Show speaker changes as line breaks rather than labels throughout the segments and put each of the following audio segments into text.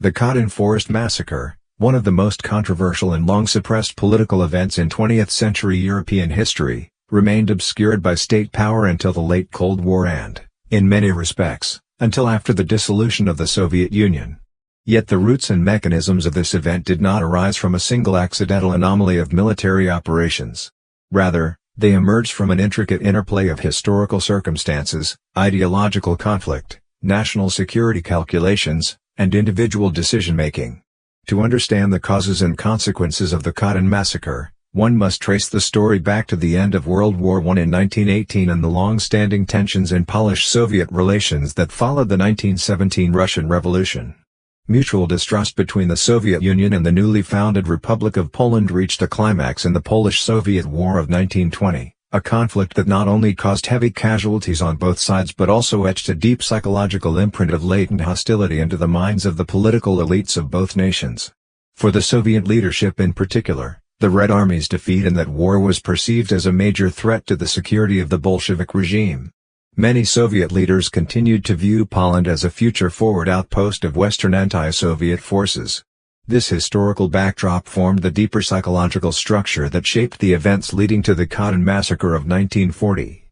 The Katyn Forest Massacre, one of the most controversial and long-suppressed political events in 20th-century European history, remained obscured by state power until the late Cold War and, in many respects, until after the dissolution of the Soviet Union. Yet the roots and mechanisms of this event did not arise from a single accidental anomaly of military operations. Rather, they emerged from an intricate interplay of historical circumstances, ideological conflict, national security calculations, and individual decision-making. To understand the causes and consequences of the Katyn Massacre, one must trace the story back to the end of World War I in 1918 and the long-standing tensions in Polish-Soviet relations that followed the 1917 Russian Revolution. Mutual distrust between the Soviet Union and the newly founded Republic of Poland reached a climax in the Polish-Soviet War of 1920, a conflict that not only caused heavy casualties on both sides but also etched a deep psychological imprint of latent hostility into the minds of the political elites of both nations. For the Soviet leadership in particular, the Red Army's defeat in that war was perceived as a major threat to the security of the Bolshevik regime. Many Soviet leaders continued to view Poland as a future-forward outpost of Western anti-Soviet forces. This historical backdrop formed the deeper psychological structure that shaped the events leading to the Katyn Massacre of 1940.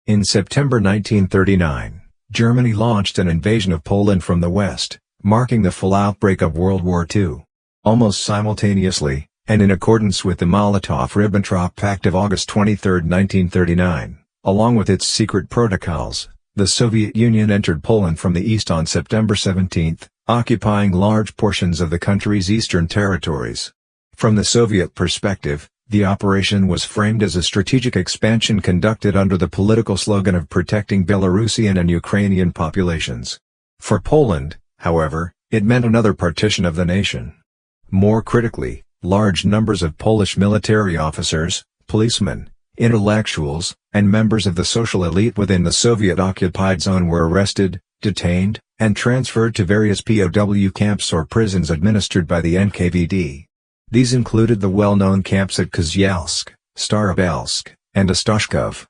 In September 1939, Germany launched an invasion of Poland from the west, marking the full outbreak of World War II. Almost simultaneously, and in accordance with the Molotov-Ribbentrop Pact of August 23, 1939, along with its secret protocols, the Soviet Union entered Poland from the east on September 17, occupying large portions of the country's eastern territories. From the Soviet perspective, the operation was framed as a strategic expansion conducted under the political slogan of protecting Belarusian and Ukrainian populations. For Poland, however, it meant another partition of the nation. More critically, large numbers of Polish military officers, policemen, intellectuals, and members of the social elite within the Soviet-occupied zone were arrested, detained, and transferred to various POW camps or prisons administered by the NKVD. These included the well-known camps at Kozielsk, Starobelsk, and Ostashkov.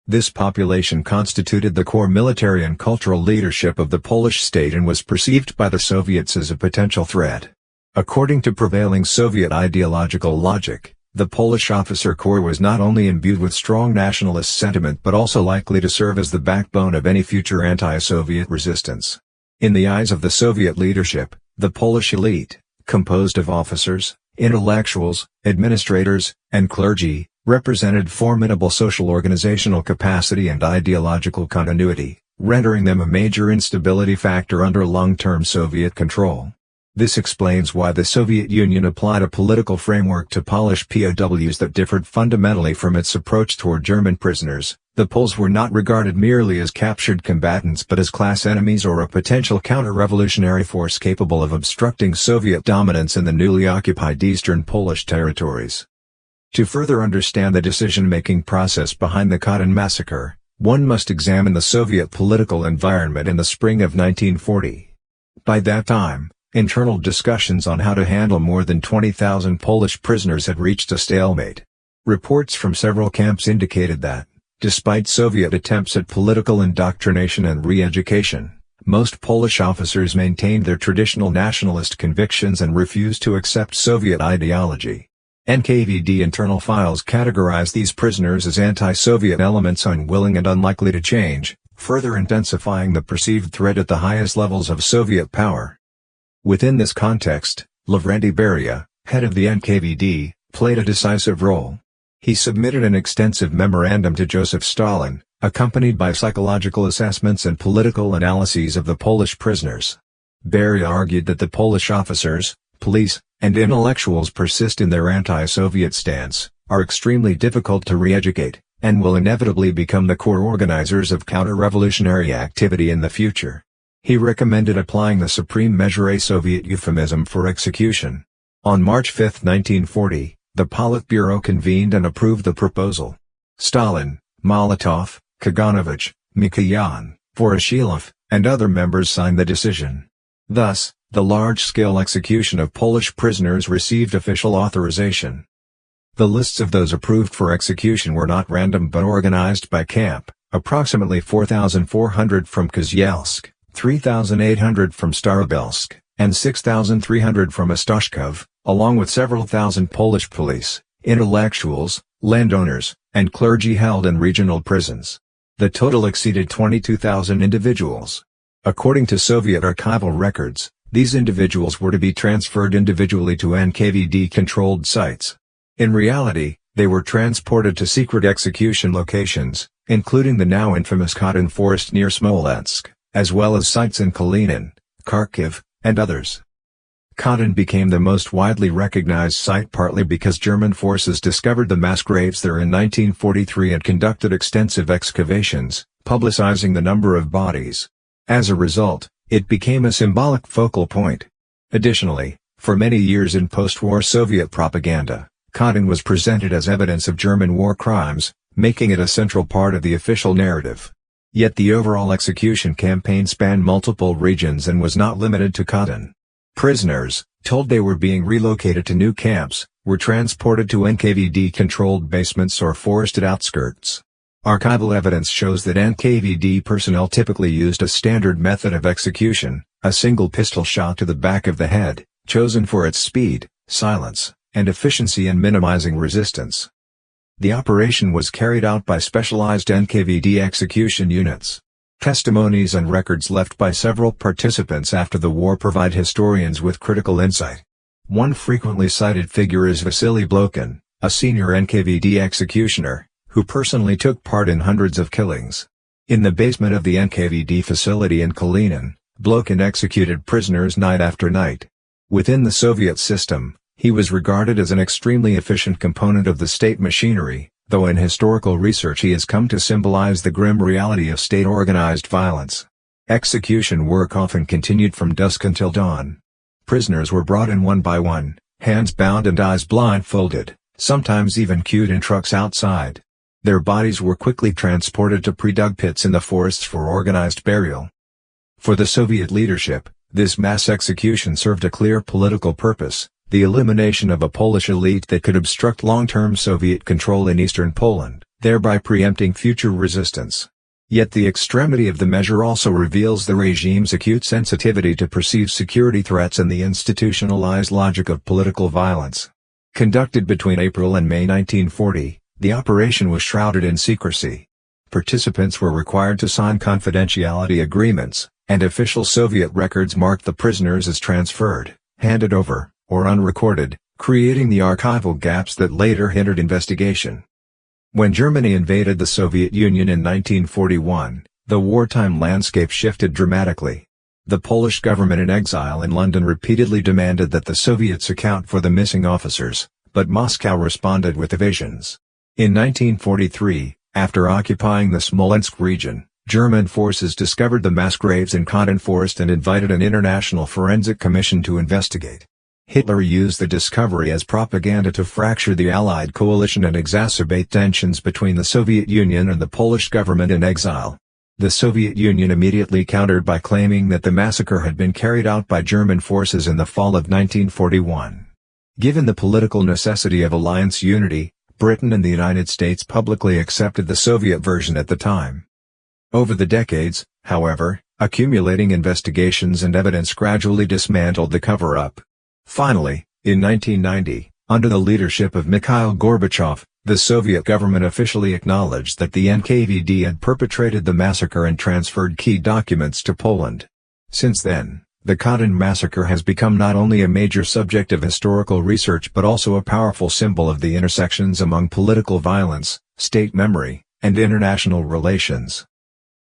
This population constituted the core military and cultural leadership of the Polish state and was perceived by the Soviets as a potential threat. According to prevailing Soviet ideological logic, the Polish officer corps was not only imbued with strong nationalist sentiment but also likely to serve as the backbone of any future anti-Soviet resistance. In the eyes of the Soviet leadership, the Polish elite, composed of officers, intellectuals, administrators, and clergy, represented formidable social organizational capacity and ideological continuity, rendering them a major instability factor under long-term Soviet control. This explains why the Soviet Union applied a political framework to Polish POWs that differed fundamentally from its approach toward German prisoners. The Poles were not regarded merely as captured combatants but as class enemies or a potential counter-revolutionary force capable of obstructing Soviet dominance in the newly occupied eastern Polish territories. To further understand the decision-making process behind the Katyn Massacre, one must examine the Soviet political environment in the spring of 1940. By that time, internal discussions on how to handle more than 20,000 Polish prisoners had reached a stalemate. Reports from several camps indicated that, despite Soviet attempts at political indoctrination and re-education, most Polish officers maintained their traditional nationalist convictions and refused to accept Soviet ideology. NKVD internal files categorized these prisoners as anti-Soviet elements unwilling and unlikely to change, further intensifying the perceived threat at the highest levels of Soviet power. Within this context, Lavrenti Beria, head of the NKVD, played a decisive role. He submitted an extensive memorandum to Joseph Stalin, accompanied by psychological assessments and political analyses of the Polish prisoners. Beria argued that the Polish officers, police, and intellectuals persist in their anti-Soviet stance, are extremely difficult to re-educate, and will inevitably become the core organizers of counter-revolutionary activity in the future. He recommended applying the supreme measure, a Soviet euphemism for execution. On March 5, 1940, the Politburo convened and approved the proposal. Stalin, Molotov, Kaganovich, Mikoyan, Voroshilov, and other members signed the decision. Thus, the large-scale execution of Polish prisoners received official authorization. The lists of those approved for execution were not random but organized by camp, approximately 4,400 from Kozielsk, 3,800 from Starobelsk, and 6,300 from Ostashkov, along with several thousand Polish police, intellectuals, landowners, and clergy held in regional prisons. The total exceeded 22,000 individuals. According to Soviet archival records, these individuals were to be transferred individually to NKVD-controlled sites. In reality, they were transported to secret execution locations, including the now infamous Katyn Forest near Smolensk, as well as sites in Kalinin, Kharkiv, and others. Katyn became the most widely recognized site partly because German forces discovered the mass graves there in 1943 and conducted extensive excavations, publicizing the number of bodies. As a result, it became a symbolic focal point. Additionally, for many years in post-war Soviet propaganda, Katyn was presented as evidence of German war crimes, making it a central part of the official narrative. Yet the overall execution campaign spanned multiple regions and was not limited to Katyn. Prisoners, told they were being relocated to new camps, were transported to NKVD-controlled basements or forested outskirts. Archival evidence shows that NKVD personnel typically used a standard method of execution, a single pistol shot to the back of the head, chosen for its speed, silence, and efficiency in minimizing resistance. The operation was carried out by specialized NKVD execution units. Testimonies and records left by several participants after the war provide historians with critical insight. One frequently cited figure is Vasily Blokhin, a senior NKVD executioner, who personally took part in hundreds of killings. In the basement of the NKVD facility in Kalinin, Blokhin executed prisoners night after night. Within the Soviet system, he was regarded as an extremely efficient component of the state machinery, though in historical research he has come to symbolize the grim reality of state-organized violence. Execution work often continued from dusk until dawn. Prisoners were brought in one by one, hands bound and eyes blindfolded, sometimes even queued in trucks outside. Their bodies were quickly transported to pre-dug pits in the forests for organized burial. For the Soviet leadership, this mass execution served a clear political purpose: the elimination of a Polish elite that could obstruct long-term Soviet control in eastern Poland, thereby preempting future resistance. Yet the extremity of the measure also reveals the regime's acute sensitivity to perceived security threats and the institutionalized logic of political violence. Conducted between April and May 1940, the operation was shrouded in secrecy. Participants were required to sign confidentiality agreements, and official Soviet records marked the prisoners as transferred, handed over, or unrecorded, creating the archival gaps that later hindered investigation. When Germany invaded the Soviet Union in 1941, the wartime landscape shifted dramatically. The Polish government in exile in London repeatedly demanded that the Soviets account for the missing officers, but Moscow responded with evasions. In 1943, after occupying the Smolensk region, German forces discovered the mass graves in Katyn Forest and invited an international forensic commission to investigate. Hitler used the discovery as propaganda to fracture the Allied coalition and exacerbate tensions between the Soviet Union and the Polish government in exile. The Soviet Union immediately countered by claiming that the massacre had been carried out by German forces in the fall of 1941. Given the political necessity of alliance unity, Britain and the United States publicly accepted the Soviet version at the time. Over the decades, however, accumulating investigations and evidence gradually dismantled the cover-up. Finally, in 1990, under the leadership of Mikhail Gorbachev, the Soviet government officially acknowledged that the NKVD had perpetrated the massacre and transferred key documents to Poland. Since then, the Katyn massacre has become not only a major subject of historical research but also a powerful symbol of the intersections among political violence, state memory, and international relations.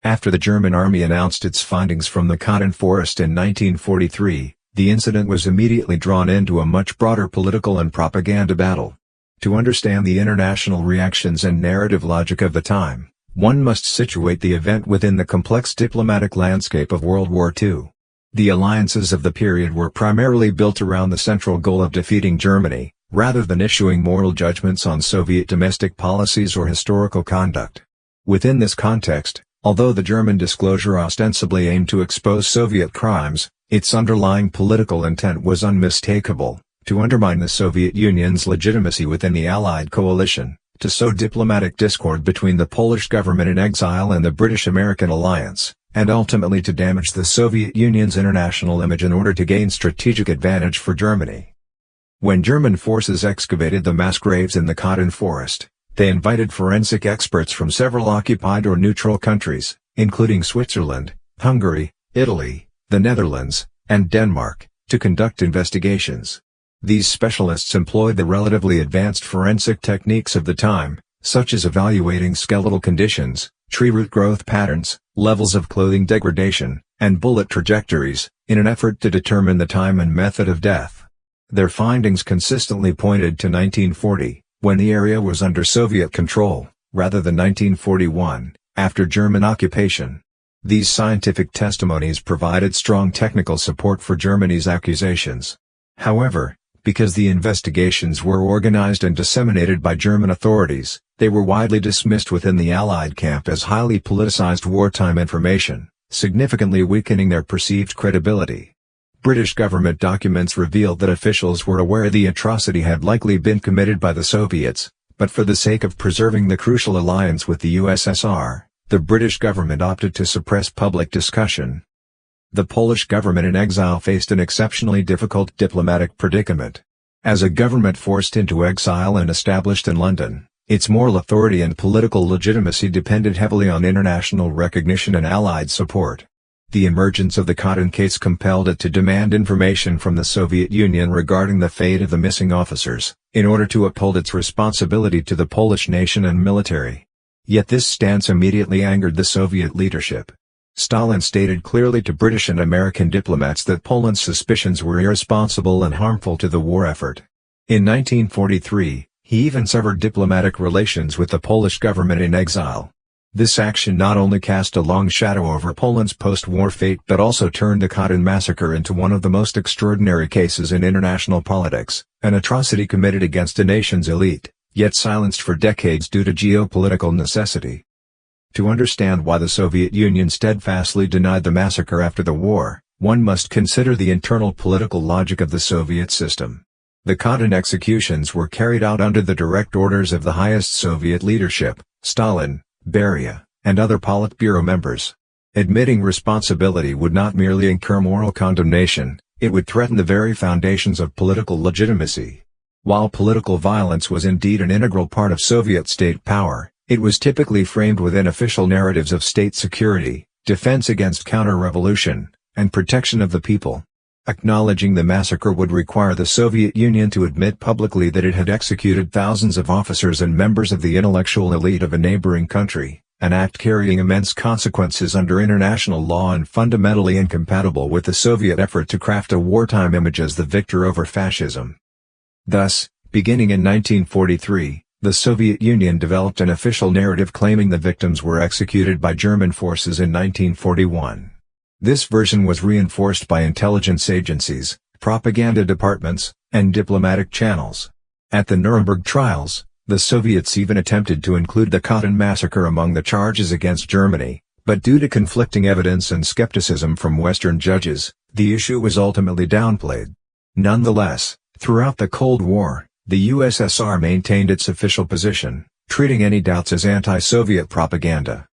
After the German army announced its findings from the Katyn Forest in 1943, the incident was immediately drawn into a much broader political and propaganda battle. To understand the international reactions and narrative logic of the time, one must situate the event within the complex diplomatic landscape of World War II. The alliances of the period were primarily built around the central goal of defeating Germany, rather than issuing moral judgments on Soviet domestic policies or historical conduct. Within this context, although the German disclosure ostensibly aimed to expose Soviet crimes, its underlying political intent was unmistakable: to undermine the Soviet Union's legitimacy within the Allied coalition, to sow diplomatic discord between the Polish government in exile and the British-American alliance, and ultimately to damage the Soviet Union's international image in order to gain strategic advantage for Germany. When German forces excavated the mass graves in the Katyn Forest, they invited forensic experts from several occupied or neutral countries, including Switzerland, Hungary, Italy, the Netherlands, and Denmark, to conduct investigations. These specialists employed the relatively advanced forensic techniques of the time, such as evaluating skeletal conditions, tree root growth patterns, levels of clothing degradation, and bullet trajectories, in an effort to determine the time and method of death. Their findings consistently pointed to 1940, when the area was under Soviet control, rather than 1941, after German occupation. These scientific testimonies provided strong technical support for Germany's accusations. However, because the investigations were organized and disseminated by German authorities, they were widely dismissed within the Allied camp as highly politicized wartime information, significantly weakening their perceived credibility. British government documents revealed that officials were aware the atrocity had likely been committed by the Soviets, but for the sake of preserving the crucial alliance with the USSR, the British government opted to suppress public discussion. The Polish government in exile faced an exceptionally difficult diplomatic predicament. As a government forced into exile and established in London, its moral authority and political legitimacy depended heavily on international recognition and Allied support. The emergence of the Katyn case compelled it to demand information from the Soviet Union regarding the fate of the missing officers, in order to uphold its responsibility to the Polish nation and military. Yet this stance immediately angered the Soviet leadership. Stalin stated clearly to British and American diplomats that Poland's suspicions were irresponsible and harmful to the war effort. In 1943, he even severed diplomatic relations with the Polish government in exile. This action not only cast a long shadow over Poland's post-war fate but also turned the Katyn massacre into one of the most extraordinary cases in international politics, an atrocity committed against a nation's elite, yet silenced for decades due to geopolitical necessity. To understand why the Soviet Union steadfastly denied the massacre after the war, one must consider the internal political logic of the Soviet system. The Katyn executions were carried out under the direct orders of the highest Soviet leadership, Stalin, Beria, and other Politburo members. Admitting responsibility would not merely incur moral condemnation, it would threaten the very foundations of political legitimacy. While political violence was indeed an integral part of Soviet state power, it was typically framed within official narratives of state security, defense against counter-revolution, and protection of the people. Acknowledging the massacre would require the Soviet Union to admit publicly that it had executed thousands of officers and members of the intellectual elite of a neighboring country, an act carrying immense consequences under international law and fundamentally incompatible with the Soviet effort to craft a wartime image as the victor over fascism. Thus, beginning in 1943, the Soviet Union developed an official narrative claiming the victims were executed by German forces in 1941. This version was reinforced by intelligence agencies, propaganda departments, and diplomatic channels. At the Nuremberg trials, the Soviets even attempted to include the Katyn massacre among the charges against Germany, but due to conflicting evidence and skepticism from Western judges, the issue was ultimately downplayed. Nonetheless, throughout the Cold War, the USSR maintained its official position, treating any doubts as anti-Soviet propaganda.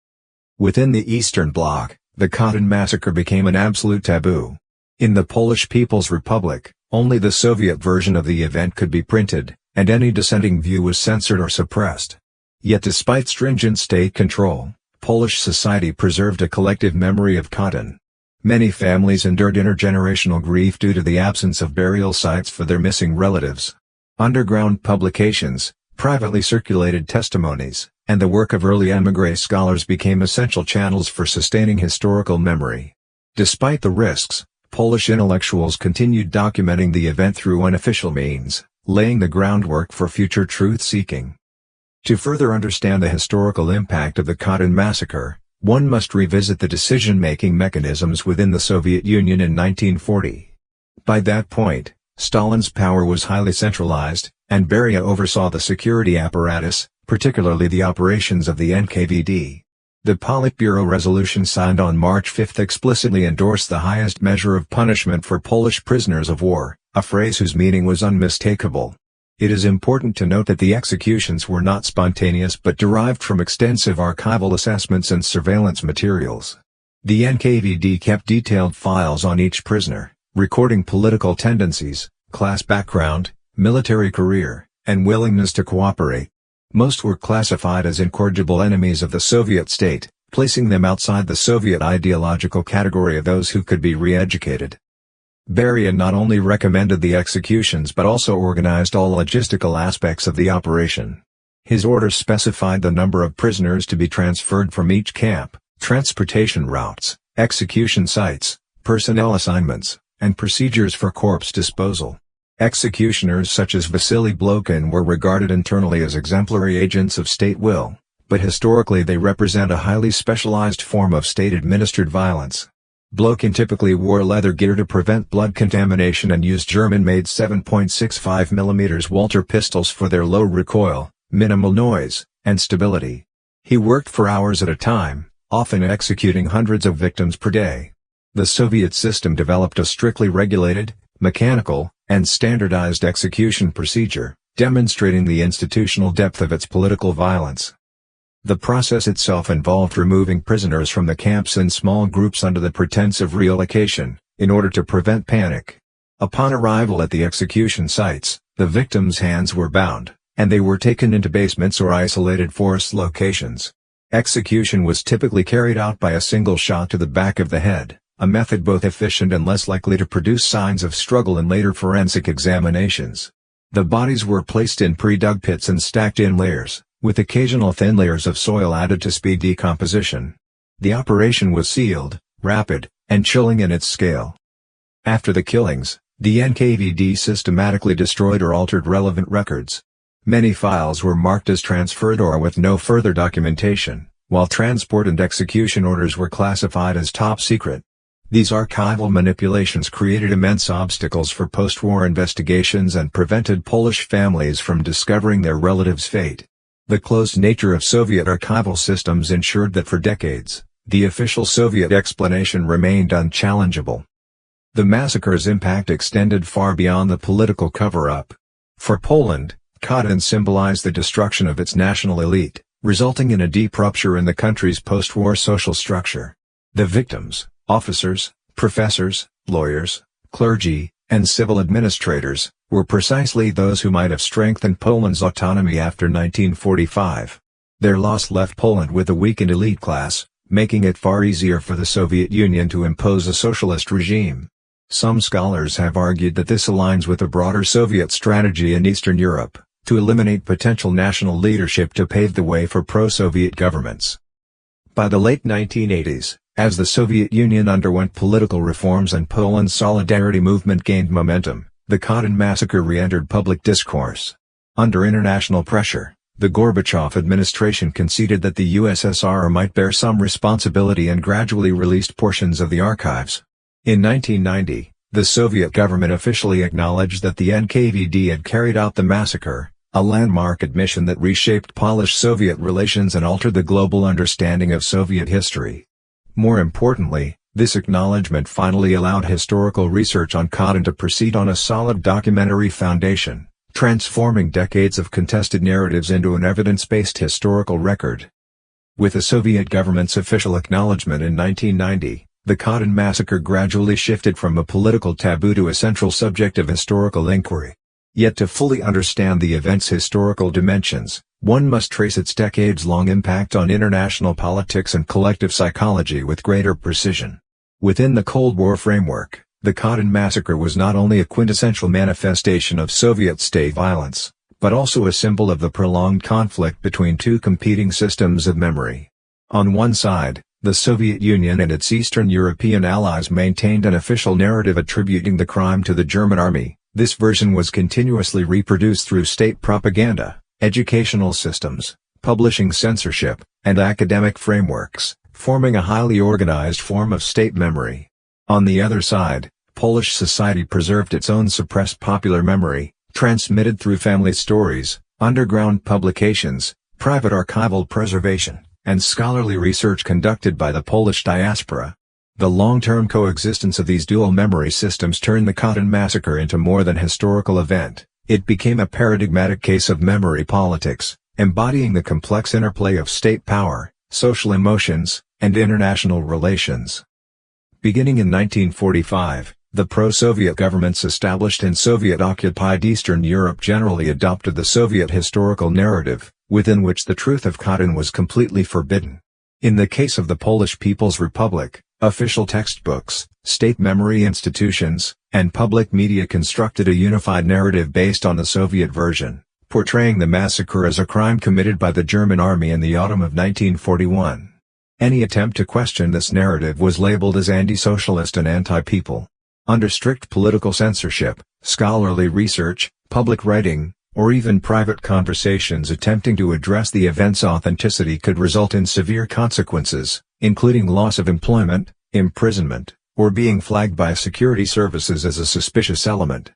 Within the Eastern Bloc, the Katyn massacre became an absolute taboo. In the Polish People's Republic, only the Soviet version of the event could be printed, and any dissenting view was censored or suppressed. Yet despite stringent state control, Polish society preserved a collective memory of Katyn. Many families endured intergenerational grief due to the absence of burial sites for their missing relatives. Underground publications, privately circulated testimonies, and the work of early émigré scholars became essential channels for sustaining historical memory. Despite the risks, Polish intellectuals continued documenting the event through unofficial means, laying the groundwork for future truth-seeking. To further understand the historical impact of the Katyn massacre, one must revisit the decision-making mechanisms within the Soviet Union in 1940. By that point, Stalin's power was highly centralized, and Beria oversaw the security apparatus, particularly the operations of the NKVD. The Politburo resolution signed on March 5 explicitly endorsed the highest measure of punishment for Polish prisoners of war, a phrase whose meaning was unmistakable. It is important to note that the executions were not spontaneous but derived from extensive archival assessments and surveillance materials. The NKVD kept detailed files on each prisoner, recording political tendencies, class background, military career, and willingness to cooperate. Most were classified as incorrigible enemies of the Soviet state, placing them outside the Soviet ideological category of those who could be re-educated. Beria not only recommended the executions but also organized all logistical aspects of the operation. His orders specified the number of prisoners to be transferred from each camp, transportation routes, execution sites, personnel assignments, and procedures for corpse disposal. Executioners such as Vasily Blokhin were regarded internally as exemplary agents of state will, but historically they represent a highly specialized form of state-administered violence. Blokhin typically wore leather gear to prevent blood contamination and used German-made 7.65 mm Walter pistols for their low recoil, minimal noise, and stability. He worked for hours at a time, often executing hundreds of victims per day. The Soviet system developed a strictly regulated, mechanical, and standardized execution procedure, demonstrating the institutional depth of its political violence. The process itself involved removing prisoners from the camps in small groups under the pretense of relocation, in order to prevent panic. Upon arrival at the execution sites, the victims' hands were bound, and they were taken into basements or isolated forest locations. Execution was typically carried out by a single shot to the back of the head, a method both efficient and less likely to produce signs of struggle in later forensic examinations. The bodies were placed in pre-dug pits and stacked in layers, with occasional thin layers of soil added to speed decomposition. The operation was sealed, rapid, and chilling in its scale. After the killings, the NKVD systematically destroyed or altered relevant records. Many files were marked as transferred or with no further documentation, while transport and execution orders were classified as top secret. These archival manipulations created immense obstacles for post-war investigations and prevented Polish families from discovering their relatives' fate. The closed nature of Soviet archival systems ensured that for decades, the official Soviet explanation remained unchallengeable. The massacre's impact extended far beyond the political cover-up. For Poland, Katyn symbolized the destruction of its national elite, resulting in a deep rupture in the country's post-war social structure. The victims, officers, professors, lawyers, clergy, and civil administrators, were precisely those who might have strengthened Poland's autonomy after 1945. Their loss left Poland with a weakened elite class, making it far easier for the Soviet Union to impose a socialist regime. Some scholars have argued that this aligns with a broader Soviet strategy in Eastern Europe, to eliminate potential national leadership to pave the way for pro-Soviet governments. By the late 1980s, as the Soviet Union underwent political reforms and Poland's solidarity movement gained momentum, the Katyn massacre re-entered public discourse. Under international pressure, the Gorbachev administration conceded that the USSR might bear some responsibility and gradually released portions of the archives. In 1990, the Soviet government officially acknowledged that the NKVD had carried out the massacre, a landmark admission that reshaped Polish-Soviet relations and altered the global understanding of Soviet history. More importantly, this acknowledgement finally allowed historical research on Katyn to proceed on a solid documentary foundation, transforming decades of contested narratives into an evidence-based historical record. With the Soviet government's official acknowledgement in 1990, the Katyn massacre gradually shifted from a political taboo to a central subject of historical inquiry. Yet to fully understand the event's historical dimensions, one must trace its decades-long impact on international politics and collective psychology with greater precision. Within the Cold War framework, the Katyn massacre was not only a quintessential manifestation of Soviet state violence, but also a symbol of the prolonged conflict between two competing systems of memory. On one side, the Soviet Union and its Eastern European allies maintained an official narrative attributing the crime to the German army. This version was continuously reproduced through state propaganda, educational systems, publishing censorship, and academic frameworks, forming a highly organized form of state memory. On the other side, Polish society preserved its own suppressed popular memory, transmitted through family stories, underground publications, private archival preservation, and scholarly research conducted by the Polish diaspora. The long-term coexistence of these dual memory systems turned the Katyn massacre into more than a historical event. It became a paradigmatic case of memory politics, embodying the complex interplay of state power, social emotions, and international relations. Beginning in 1945, the pro-Soviet governments established in Soviet-occupied Eastern Europe generally adopted the Soviet historical narrative, within which the truth of Katyn was completely forbidden. In the case of the Polish People's Republic, official textbooks, state memory institutions, and public media constructed a unified narrative based on the Soviet version, portraying the massacre as a crime committed by the German army in the autumn of 1941. Any attempt to question this narrative was labeled as anti-socialist and anti-people. Under strict political censorship, scholarly research, public writing, or even private conversations attempting to address the event's authenticity could result in severe consequences, including loss of employment, imprisonment, or being flagged by security services as a suspicious element.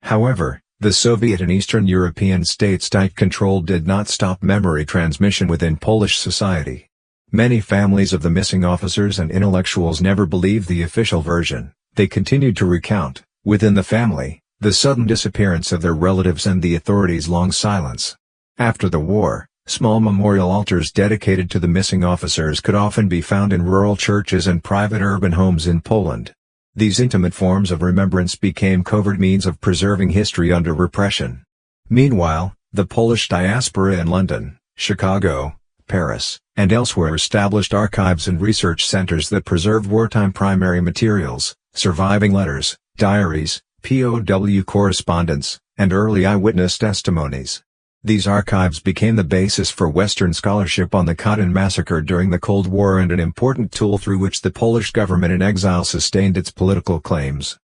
However, the Soviet and Eastern European states' tight control did not stop memory transmission within Polish society. Many families of the missing officers and intellectuals never believed the official version. They continued to recount, within the family, the sudden disappearance of their relatives and the authorities' long silence. After the war, small memorial altars dedicated to the missing officers could often be found in rural churches and private urban homes in Poland. These intimate forms of remembrance became covert means of preserving history under repression. Meanwhile, the Polish diaspora in London, Chicago, Paris, and elsewhere established archives and research centers that preserved wartime primary materials, surviving letters, diaries, POW correspondence, and early eyewitness testimonies. These archives became the basis for Western scholarship on the Katyn massacre during the Cold War and an important tool through which the Polish government in exile sustained its political claims.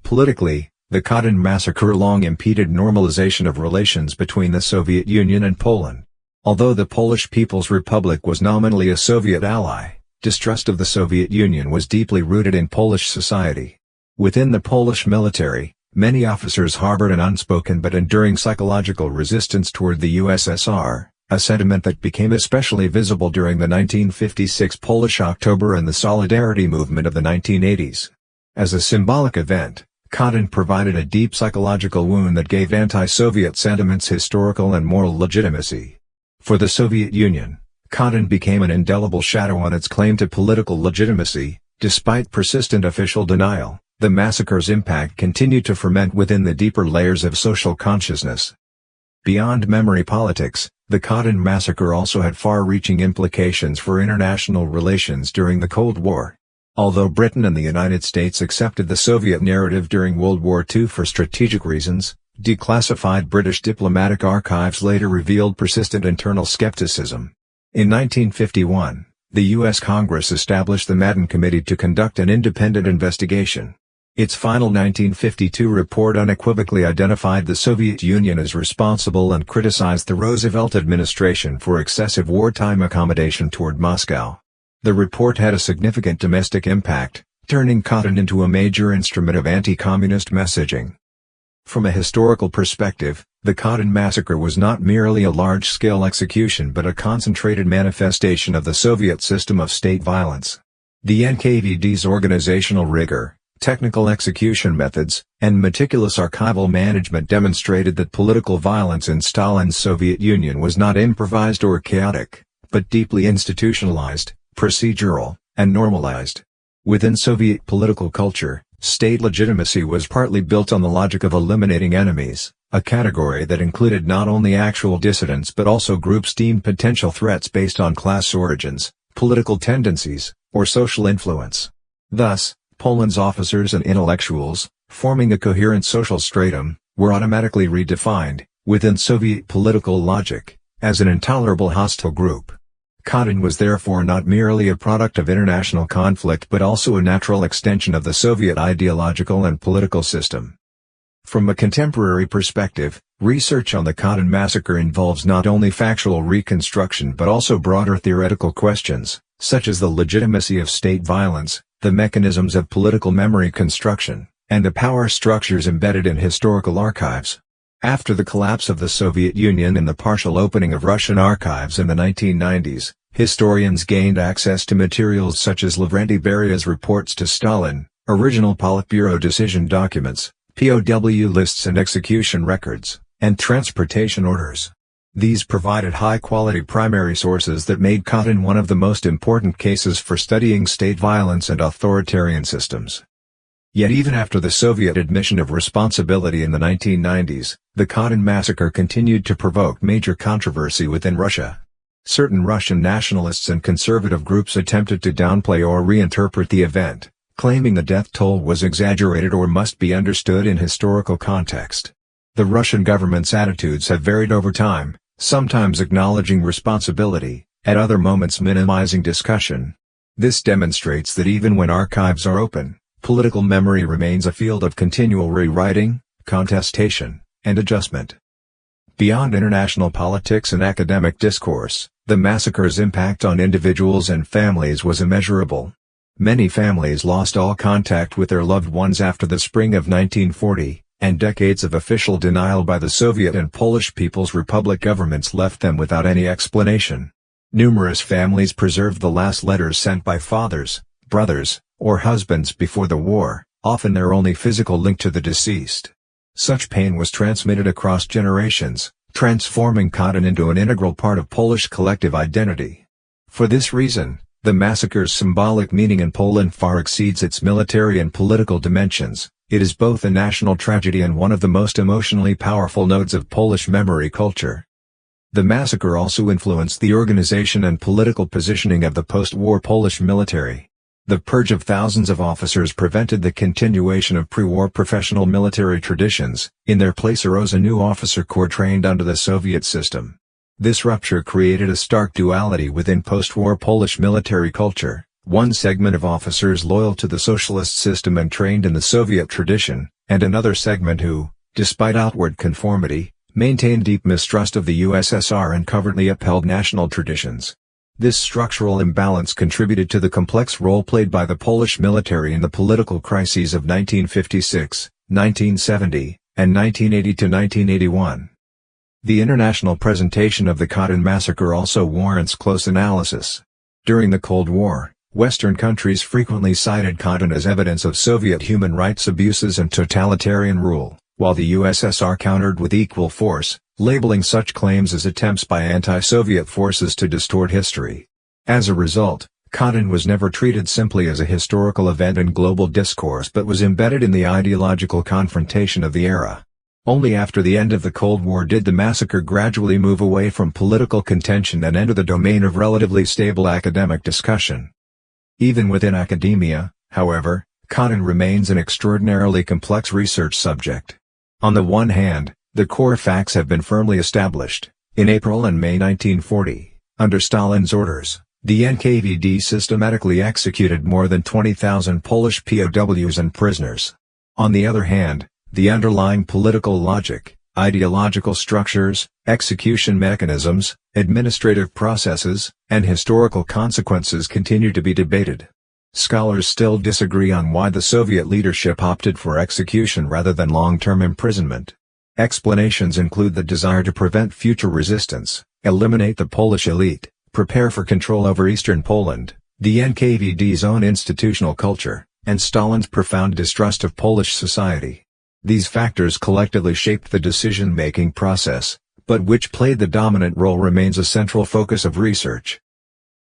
Politically, the Katyn massacre long impeded normalization of relations between the Soviet Union and Poland. Although the Polish People's Republic was nominally a Soviet ally, distrust of the Soviet Union was deeply rooted in Polish society. Within the Polish military, many officers harbored an unspoken but enduring psychological resistance toward the USSR, a sentiment that became especially visible during the 1956 Polish October and the Solidarity movement of the 1980s. As a symbolic event, Katyn provided a deep psychological wound that gave anti-Soviet sentiments historical and moral legitimacy. For the Soviet Union, Katyn became an indelible shadow on its claim to political legitimacy. Despite persistent official denial, the massacre's impact continued to ferment within the deeper layers of social consciousness. Beyond memory politics, the Katyn massacre also had far-reaching implications for international relations during the Cold War. Although Britain and the United States accepted the Soviet narrative during World War II for strategic reasons, declassified British diplomatic archives later revealed persistent internal skepticism. In 1951, the U.S. Congress established the Madden Committee to conduct an independent investigation. Its final 1952 report unequivocally identified the Soviet Union as responsible and criticized the Roosevelt administration for excessive wartime accommodation toward Moscow. The report had a significant domestic impact, turning Katyn into a major instrument of anti-communist messaging. From a historical perspective, the Katyn massacre was not merely a large-scale execution but a concentrated manifestation of the Soviet system of state violence. The NKVD's organizational rigor, technical execution methods, and meticulous archival management demonstrated that political violence in Stalin's Soviet Union was not improvised or chaotic, but deeply institutionalized, procedural, and normalized. Within Soviet political culture, state legitimacy was partly built on the logic of eliminating enemies, a category that included not only actual dissidents but also groups deemed potential threats based on class origins, political tendencies, or social influence. Thus, Poland's officers and intellectuals, forming a coherent social stratum, were automatically redefined, within Soviet political logic, as an intolerable hostile group. Katyn was therefore not merely a product of international conflict but also a natural extension of the Soviet ideological and political system. From a contemporary perspective, research on the Katyn massacre involves not only factual reconstruction but also broader theoretical questions, such as the legitimacy of state violence, the mechanisms of political memory construction, and the power structures embedded in historical archives. After the collapse of the Soviet Union and the partial opening of Russian archives in the 1990s, historians gained access to materials such as Lavrenti Beria's reports to Stalin, original Politburo decision documents, POW lists and execution records, and transportation orders. These provided high-quality primary sources that made Katyn one of the most important cases for studying state violence and authoritarian systems. Yet even after the Soviet admission of responsibility in the 1990s, the Katyn massacre continued to provoke major controversy within Russia. Certain Russian nationalists and conservative groups attempted to downplay or reinterpret the event, claiming the death toll was exaggerated or must be understood in historical context. The Russian government's attitudes have varied over time, sometimes acknowledging responsibility, at other moments minimizing discussion. This demonstrates that even when archives are open, political memory remains a field of continual rewriting, contestation, and adjustment. Beyond international politics and academic discourse, the massacre's impact on individuals and families was immeasurable. Many families lost all contact with their loved ones after the spring of 1940, and decades of official denial by the Soviet and Polish People's Republic governments left them without any explanation. Numerous families preserved the last letters sent by fathers, brothers, or husbands before the war, often their only physical link to the deceased. Such pain was transmitted across generations, transforming Katyn into an integral part of Polish collective identity. For this reason, the massacre's symbolic meaning in Poland far exceeds its military and political dimensions. It is both a national tragedy and one of the most emotionally powerful nodes of Polish memory culture. The massacre also influenced the organization and political positioning of the post-war Polish military. The purge of thousands of officers prevented the continuation of pre-war professional military traditions. In their place arose a new officer corps trained under the Soviet system. This rupture created a stark duality within post-war Polish military culture, one segment of officers loyal to the socialist system and trained in the Soviet tradition, and another segment who, despite outward conformity, maintained deep mistrust of the USSR and covertly upheld national traditions. This structural imbalance contributed to the complex role played by the Polish military in the political crises of 1956, 1970, and 1980–1981. The international presentation of the Katyn massacre also warrants close analysis. During the Cold War, Western countries frequently cited Katyn as evidence of Soviet human rights abuses and totalitarian rule, while the USSR countered with equal force, labeling such claims as attempts by anti-Soviet forces to distort history. As a result, Katyn was never treated simply as a historical event in global discourse but was embedded in the ideological confrontation of the era. Only after the end of the Cold War did the massacre gradually move away from political contention and enter the domain of relatively stable academic discussion. Even within academia, however, Katyn remains an extraordinarily complex research subject. On the one hand, the core facts have been firmly established. In April and May 1940, under Stalin's orders, the NKVD systematically executed more than 20,000 Polish POWs and prisoners. On the other hand, the underlying political logic, ideological structures, execution mechanisms, administrative processes, and historical consequences continue to be debated. Scholars still disagree on why the Soviet leadership opted for execution rather than long-term imprisonment. Explanations include the desire to prevent future resistance, eliminate the Polish elite, prepare for control over eastern Poland, the NKVD's own institutional culture, and Stalin's profound distrust of Polish society. These factors collectively shaped the decision-making process, but which played the dominant role remains a central focus of research.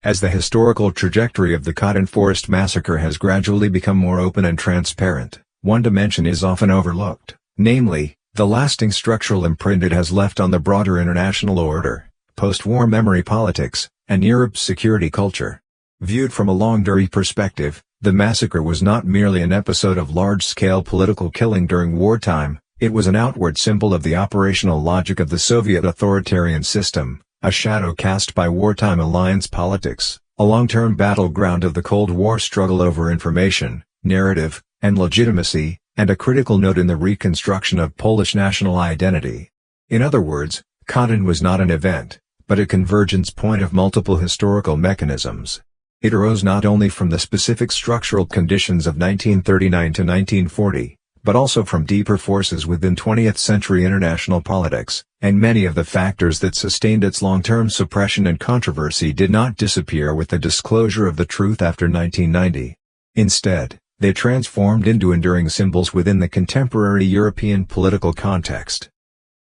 As the historical trajectory of the Katyn Forest Massacre has gradually become more open and transparent, one dimension is often overlooked, namely, the lasting structural imprint it has left on the broader international order, post-war memory politics, and Europe's security culture. Viewed from a longue-durée perspective, the massacre was not merely an episode of large-scale political killing during wartime, it was an outward symbol of the operational logic of the Soviet authoritarian system, a shadow cast by wartime alliance politics, a long-term battleground of the Cold War struggle over information, narrative, and legitimacy, and a critical note in the reconstruction of Polish national identity. In other words, Katyn was not an event, but a convergence point of multiple historical mechanisms. It arose not only from the specific structural conditions of 1939 to 1940, but also from deeper forces within 20th-century international politics, and many of the factors that sustained its long-term suppression and controversy did not disappear with the disclosure of the truth after 1990. Instead, they transformed into enduring symbols within the contemporary European political context.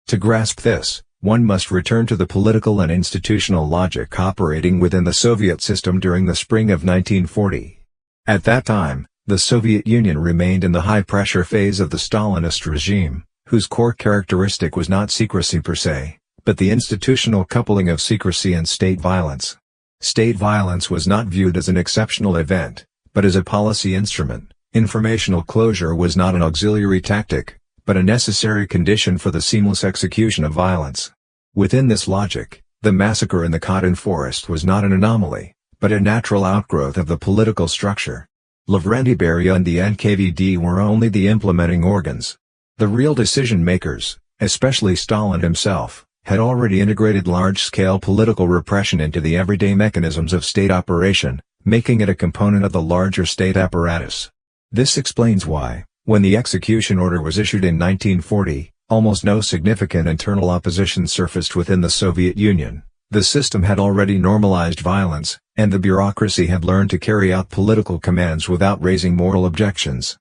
To grasp this, One must return to the political and institutional logic operating within the Soviet system during the spring of 1940. At that time, the Soviet Union remained in the high-pressure phase of the Stalinist regime, whose core characteristic was not secrecy per se, but the institutional coupling of secrecy and state violence. State violence was not viewed as an exceptional event, but as a policy instrument. Informational closure was not an auxiliary tactic, but a necessary condition for the seamless execution of violence. Within this logic, the massacre in the Katyn Forest was not an anomaly, but a natural outgrowth of the political structure. Lavrenti Beria and the NKVD were only the implementing organs. The real decision-makers, especially Stalin himself, had already integrated large-scale political repression into the everyday mechanisms of state operation, making it a component of the larger state apparatus. This explains why, when the execution order was issued in 1940, almost no significant internal opposition surfaced within the Soviet Union. The system had already normalized violence, and the bureaucracy had learned to carry out political commands without raising moral objections.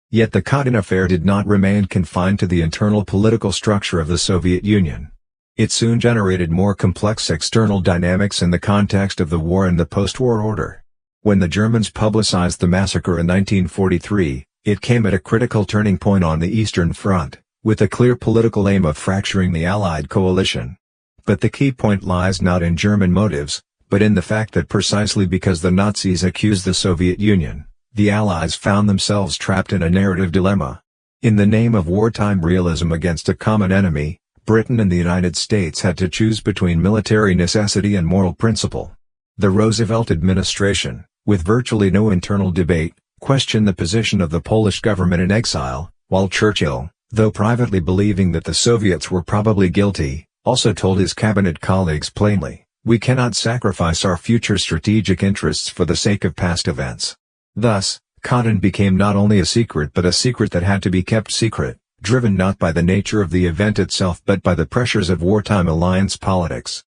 Yet the Katyn affair did not remain confined to the internal political structure of the Soviet Union. It soon generated more complex external dynamics in the context of the war and the post-war order. When the Germans publicized the massacre in 1943, it came at a critical turning point on the Eastern Front, with a clear political aim of fracturing the Allied coalition. But the key point lies not in German motives, but in the fact that precisely because the Nazis accused the Soviet Union, the Allies found themselves trapped in a narrative dilemma. In the name of wartime realism against a common enemy, Britain and the United States had to choose between military necessity and moral principle. The Roosevelt administration, with virtually no internal debate, questioned the position of the Polish government in exile, while Churchill, though privately believing that the Soviets were probably guilty, also told his cabinet colleagues plainly, "We cannot sacrifice our future strategic interests for the sake of past events." Thus, Katyn became not only a secret but a secret that had to be kept secret, driven not by the nature of the event itself but by the pressures of wartime alliance politics.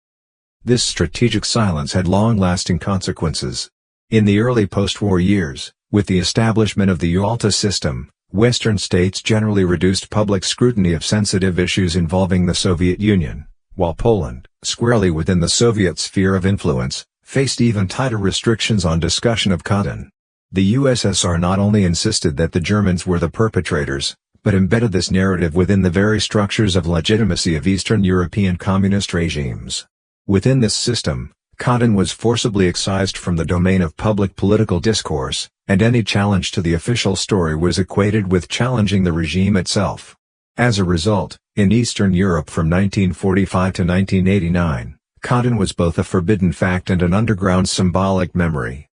This strategic silence had long-lasting consequences. In the early post-war years, with the establishment of the Yalta system, Western states generally reduced public scrutiny of sensitive issues involving the Soviet Union, while Poland, squarely within the Soviet sphere of influence, faced even tighter restrictions on discussion of Katyn. The USSR not only insisted that the Germans were the perpetrators, but embedded this narrative within the very structures of legitimacy of Eastern European communist regimes. Within this system, Katyn was forcibly excised from the domain of public political discourse, and any challenge to the official story was equated with challenging the regime itself. As a result, in Eastern Europe from 1945 to 1989, Katyn was both a forbidden fact and an underground symbolic memory.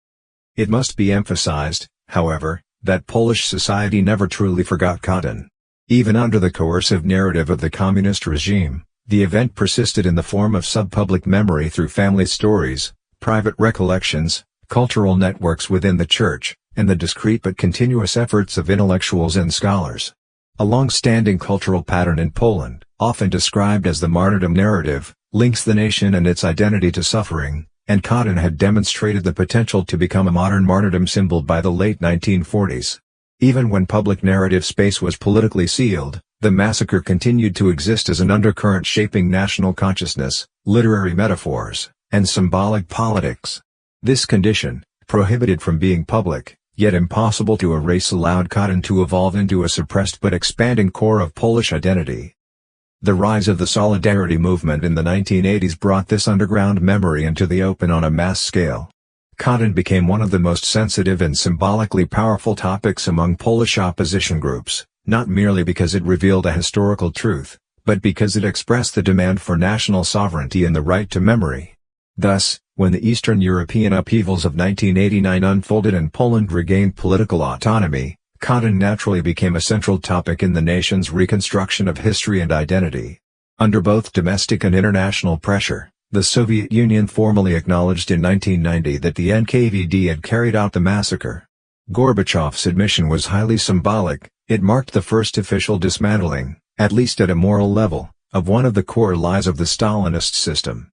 It must be emphasized, however, that Polish society never truly forgot Katyn. Even under the coercive narrative of the communist regime, the event persisted in the form of sub-public memory through family stories, private recollections, cultural networks within the church, and the discreet but continuous efforts of intellectuals and scholars. A long-standing cultural pattern in Poland, often described as the martyrdom narrative, links the nation and its identity to suffering, and Katyn had demonstrated the potential to become a modern martyrdom symbol by the late 1940s. Even when public narrative space was politically sealed, the massacre continued to exist as an undercurrent shaping national consciousness, literary metaphors, and symbolic politics. This condition, prohibited from being public, yet impossible to erase, allowed Katyn to evolve into a suppressed but expanding core of Polish identity. The rise of the Solidarity movement in the 1980s brought this underground memory into the open on a mass scale. Katyn became one of the most sensitive and symbolically powerful topics among Polish opposition groups, not merely because it revealed a historical truth, but because it expressed the demand for national sovereignty and the right to memory. Thus, when the Eastern European upheavals of 1989 unfolded and Poland regained political autonomy, Katyn naturally became a central topic in the nation's reconstruction of history and identity. Under both domestic and international pressure, the Soviet Union formally acknowledged in 1990 that the NKVD had carried out the massacre. Gorbachev's admission was highly symbolic. It marked the first official dismantling, at least at a moral level, of one of the core lies of the Stalinist system.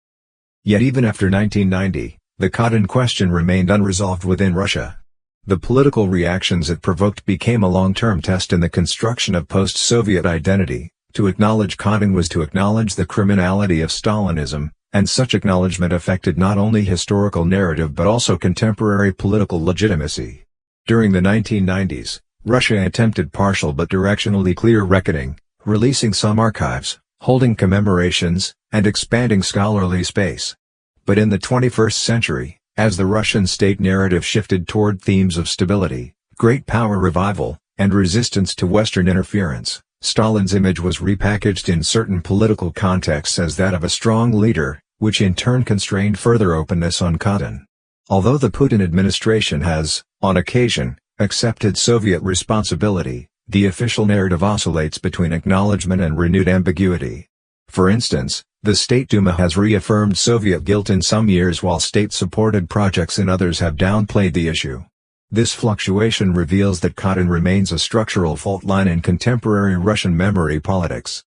Yet even after 1990, the Katyn question remained unresolved within Russia. The political reactions it provoked became a long-term test in the construction of post-Soviet identity, To acknowledge Katyn was to acknowledge the criminality of Stalinism, and such acknowledgement affected not only historical narrative but also contemporary political legitimacy. During the 1990s, Russia attempted partial but directionally clear reckoning, releasing some archives, holding commemorations, and expanding scholarly space. But in the 21st century, as the Russian state narrative shifted toward themes of stability, great power revival, and resistance to Western interference, Stalin's image was repackaged in certain political contexts as that of a strong leader, which in turn constrained further openness on Katyn. Although the Putin administration has, on occasion, accepted Soviet responsibility, the official narrative oscillates between acknowledgement and renewed ambiguity. For instance, the State Duma has reaffirmed Soviet guilt in some years while state-supported projects in others have downplayed the issue. This fluctuation reveals that Katyn remains a structural fault line in contemporary Russian memory politics.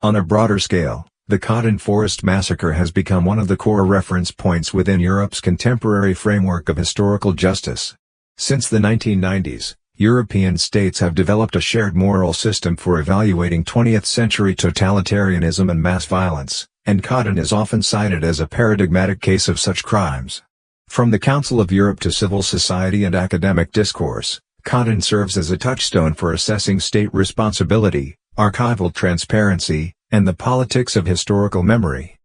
On a broader scale, the Katyn Forest Massacre has become one of the core reference points within Europe's contemporary framework of historical justice. Since the 1990s, European states have developed a shared moral system for evaluating 20th-century totalitarianism and mass violence, and Katyn is often cited as a paradigmatic case of such crimes. From the Council of Europe to civil society and academic discourse, Katyn serves as a touchstone for assessing state responsibility, archival transparency, and the politics of historical memory.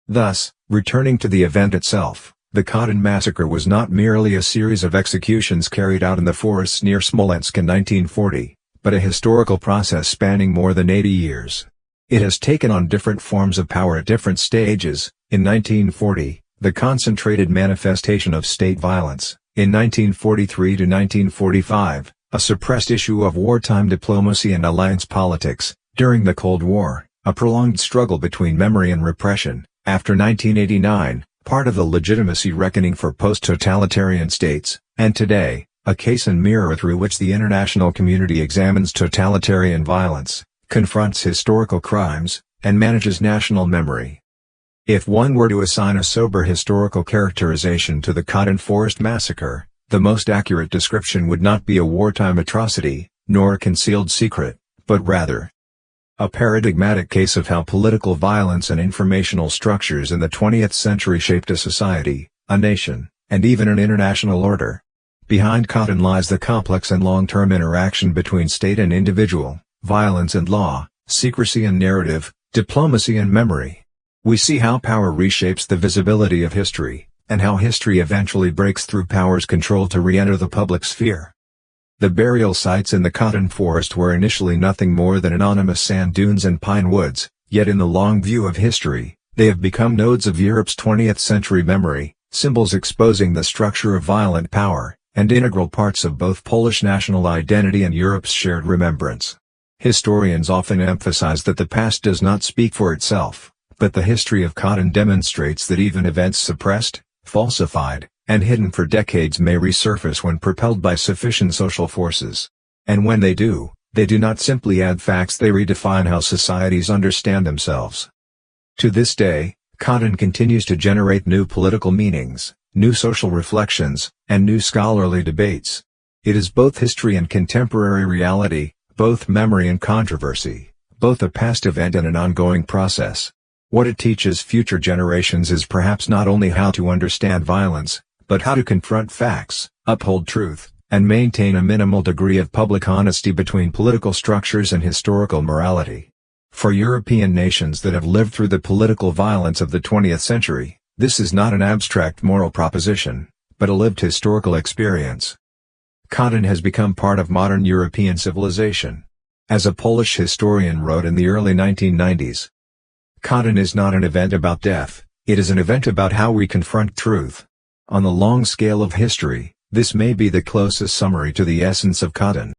Thus, returning to the event itself, the Katyn massacre was not merely a series of executions carried out in the forests near Smolensk in 1940, but a historical process spanning more than 80 years. It has taken on different forms of power at different stages. In 1940, the concentrated manifestation of state violence. In 1943 to 1945, a suppressed issue of wartime diplomacy and alliance politics. During the Cold War, a prolonged struggle between memory and repression. After 1989, part of the legitimacy reckoning for post-totalitarian states, and today, a case and mirror through which the international community examines totalitarian violence, confronts historical crimes, and manages national memory. If one were to assign a sober historical characterization to the Katyn Forest Massacre, the most accurate description would not be a wartime atrocity, nor a concealed secret, but rather a paradigmatic case of how political violence and informational structures in the 20th century shaped a society, a nation, and even an international order. Behind Katyn lies the complex and long-term interaction between state and individual, violence and law, secrecy and narrative, diplomacy and memory. We see how power reshapes the visibility of history, and how history eventually breaks through power's control to re-enter the public sphere. The burial sites in the Katyn forest were initially nothing more than anonymous sand dunes and pine woods, yet in the long view of history, they have become nodes of Europe's 20th century memory, symbols exposing the structure of violent power, and integral parts of both Polish national identity and Europe's shared remembrance. Historians often emphasize that the past does not speak for itself, but the history of Katyn demonstrates that even events suppressed, falsified, and hidden for decades may resurface when propelled by sufficient social forces. And when they do not simply add facts, they redefine how societies understand themselves. To this day, Katyn continues to generate new political meanings, new social reflections, and new scholarly debates. It is both history and contemporary reality, both memory and controversy, both a past event and an ongoing process. What it teaches future generations is perhaps not only how to understand violence, but how to confront facts, uphold truth, and maintain a minimal degree of public honesty between political structures and historical morality. For European nations that have lived through the political violence of the 20th century, this is not an abstract moral proposition, but a lived historical experience. Katyn has become part of modern European civilization. As a Polish historian wrote in the early 1990s, Katyn is not an event about death, it is an event about how we confront truth. On the long scale of history, this may be the closest summary to the essence of Katyn.